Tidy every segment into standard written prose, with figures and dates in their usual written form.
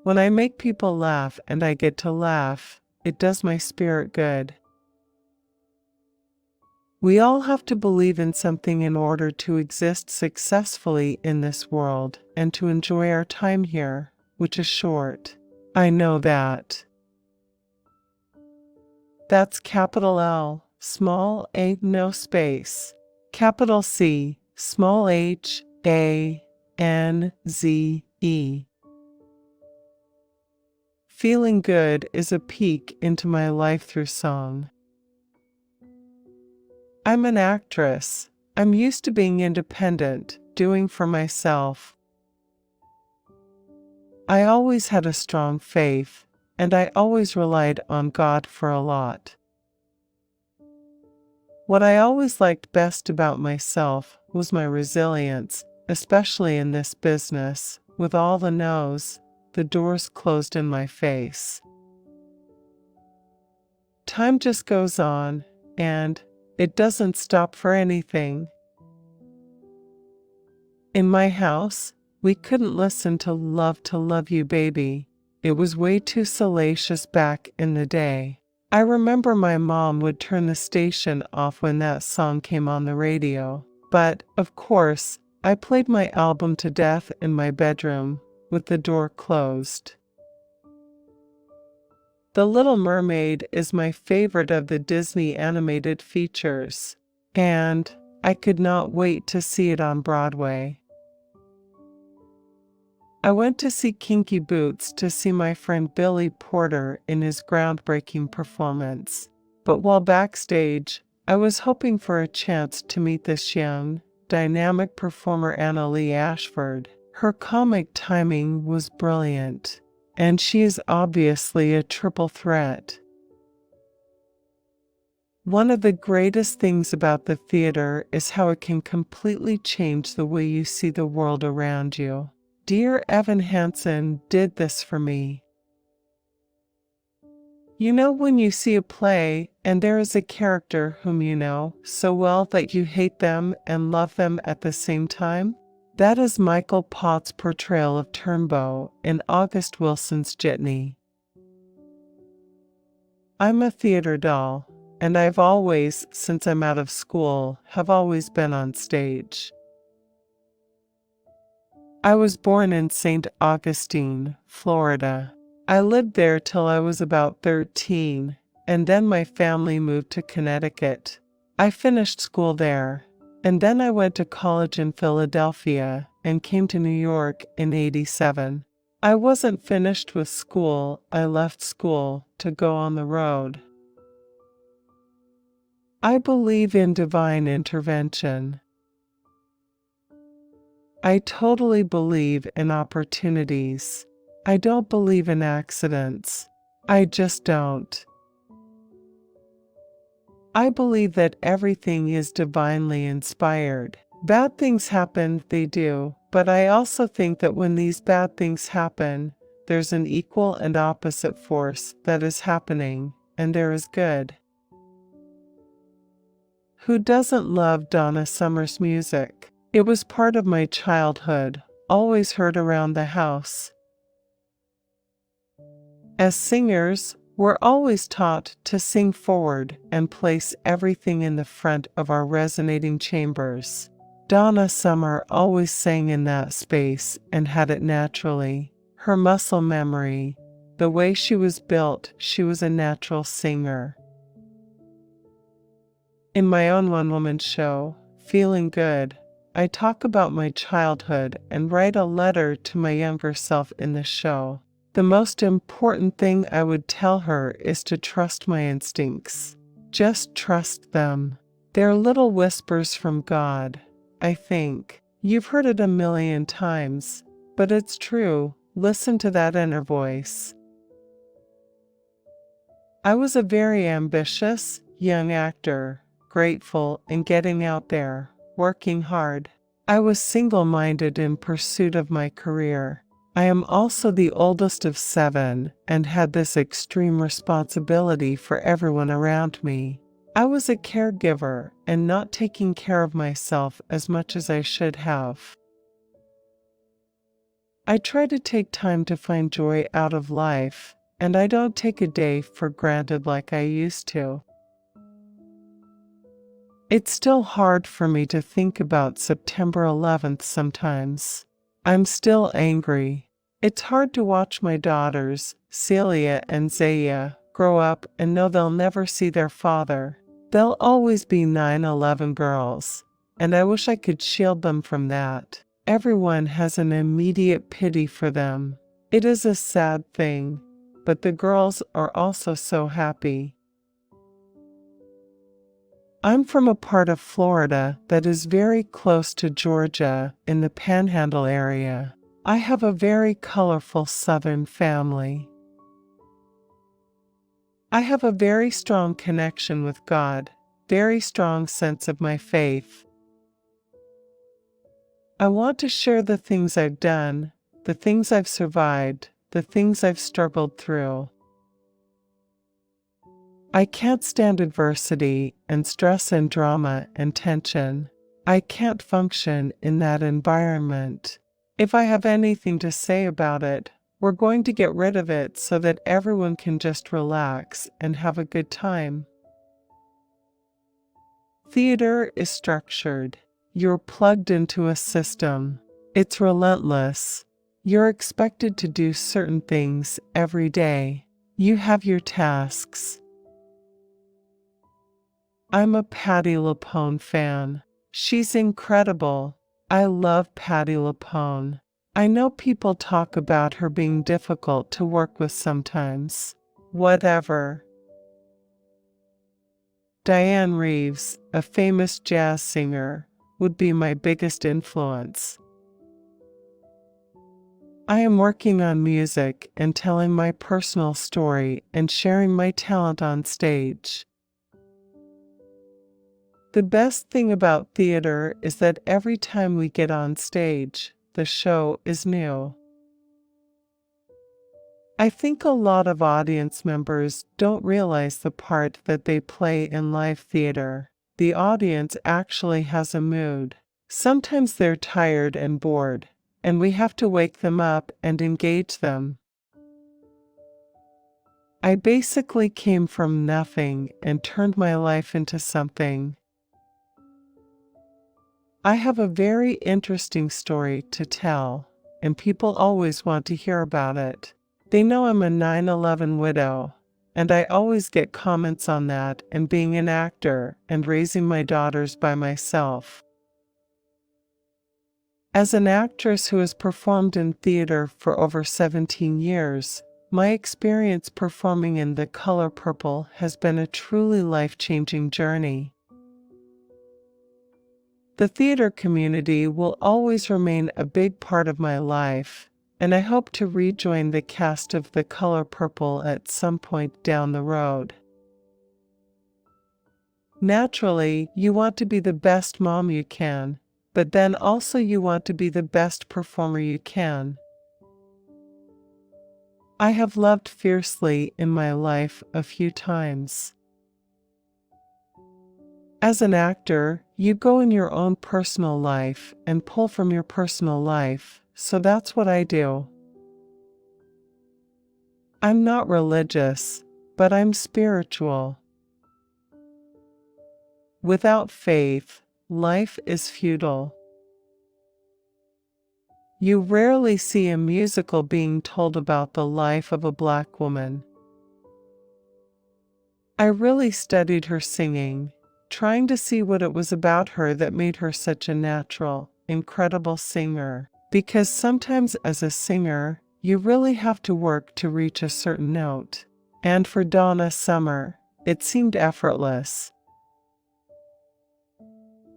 When I make people laugh and I get to laugh, it does my spirit good. We all have to believe in something in order to exist successfully in this world and to enjoy our time here, which is short. I know that. That's capital L, small a, no space. Capital C, small h, a, n, z, e. Feeling good is a peek into my life through song. I'm an actress. I'm used to being independent, doing for myself. I always had a strong faith, and I always relied on God for a lot. What I always liked best about myself was my resilience, especially in this business, with all the no's, the doors closed in my face. Time just goes on, and it doesn't stop for anything. In my house, we couldn't listen to Love You Baby. It was way too salacious back in the day. I remember my mom would turn the station off when that song came on the radio. But, of course, I played my album to death in my bedroom, with the door closed. The Little Mermaid is my favorite of the Disney animated features, and I could not wait to see it on Broadway. I went to see Kinky Boots to see my friend Billy Porter in his groundbreaking performance. But while backstage, I was hoping for a chance to meet this young, dynamic performer Anna Lee Ashford. Her comic timing was brilliant, and she is obviously a triple threat. One of the greatest things about the theater is how it can completely change the way you see the world around you. Dear Evan Hansen did this for me. You know when you see a play and there is a character whom you know so well that you hate them and love them at the same time? That is Michael Pott's portrayal of Turnbow in August Wilson's Jitney. I'm a theater doll, and I've always, since I'm out of school, have always been on stage. I was born in St. Augustine, Florida. I lived there till I was about 13, and then my family moved to Connecticut. I finished school there, and then I went to college in Philadelphia and came to New York in '87. I wasn't finished with school. I left school to go on the road. I believe in divine intervention. I totally believe in opportunities. I don't believe in accidents. I just don't. I believe that everything is divinely inspired. Bad things happen, they do, but I also think that when these bad things happen, there's an equal and opposite force that is happening, and there is good. Who doesn't love Donna Summer's music? It was part of my childhood, always heard around the house. As singers, we're always taught to sing forward and place everything in the front of our resonating chambers. Donna Summer always sang in that space and had it naturally. Her muscle memory, the way she was built, she was a natural singer. In my own one-woman show, Feeling Good, I talk about my childhood and write a letter to my younger self in the show. The most important thing I would tell her is to trust my instincts. Just trust them. They're little whispers from God, I think. You've heard it a million times, but it's true. Listen to that inner voice. I was a very ambitious, young actor, grateful and getting out there, working hard. I was single-minded in pursuit of my career. I am also the oldest of 7 and had this extreme responsibility for everyone around me. I was a caregiver and not taking care of myself as much as I should have. I try to take time to find joy out of life, and I don't take a day for granted like I used to. It's still hard for me to think about September 11th sometimes. I'm still angry. It's hard to watch my daughters, Celia and Zaya, grow up and know they'll never see their father. They'll always be 9/11 girls, and I wish I could shield them from that. Everyone has an immediate pity for them. It is a sad thing, but the girls are also so happy. I'm from a part of Florida that is very close to Georgia in the Panhandle area. I have a very colorful Southern family. I have a very strong connection with God, very strong sense of my faith. I want to share the things I've done, the things I've survived, the things I've struggled through. I can't stand adversity and stress and drama and tension. I can't function in that environment. If I have anything to say about it, we're going to get rid of it so that everyone can just relax and have a good time. Theater is structured. You're plugged into a system. It's relentless. You're expected to do certain things every day. You have your tasks. I'm a Patti LuPone fan. She's incredible. I love Patti LuPone. I know people talk about her being difficult to work with sometimes. Whatever. Diane Reeves, a famous jazz singer, would be my biggest influence. I am working on music and telling my personal story and sharing my talent on stage. The best thing about theater is that every time we get on stage, the show is new. I think a lot of audience members don't realize the part that they play in live theater. The audience actually has a mood. Sometimes they're tired and bored, and we have to wake them up and engage them. I basically came from nothing and turned my life into something. I have a very interesting story to tell, and people always want to hear about it. They know I'm a 9/11 widow, and I always get comments on that and being an actor and raising my daughters by myself. As an actress who has performed in theater for over 17 years, my experience performing in The Color Purple has been a truly life-changing journey. The theater community will always remain a big part of my life, and I hope to rejoin the cast of The Color Purple at some point down the road. Naturally, you want to be the best mom you can, but then also you want to be the best performer you can. I have loved fiercely in my life a few times. As an actor, you go in your own personal life and pull from your personal life, so that's what I do. I'm not religious, but I'm spiritual. Without faith, life is futile. You rarely see a musical being told about the life of a Black woman. I really studied her singing, trying to see what it was about her that made her such a natural, incredible singer. Because sometimes as a singer, you really have to work to reach a certain note. And for Donna Summer, it seemed effortless.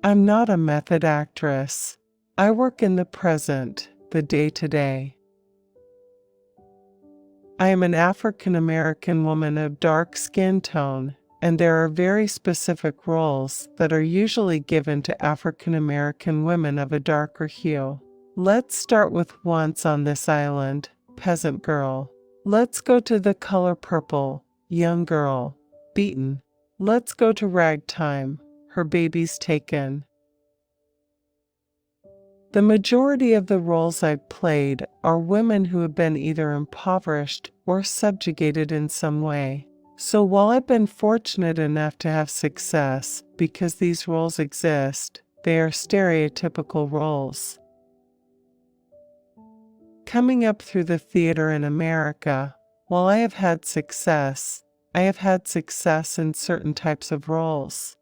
I'm not a method actress. I work in the present, the day-to-day. I am an African American woman of dark skin tone, and there are very specific roles that are usually given to African American women of a darker hue. Let's start with Once on This Island, Peasant Girl. Let's go to The Color Purple, Young Girl, Beaten. Let's go to Ragtime, Her Baby's Taken. The majority of the roles I've played are women who have been either impoverished or subjugated in some way. So while I've been fortunate enough to have success because these roles exist, they are stereotypical roles. Coming up through the theater in America, while I have had success in certain types of roles.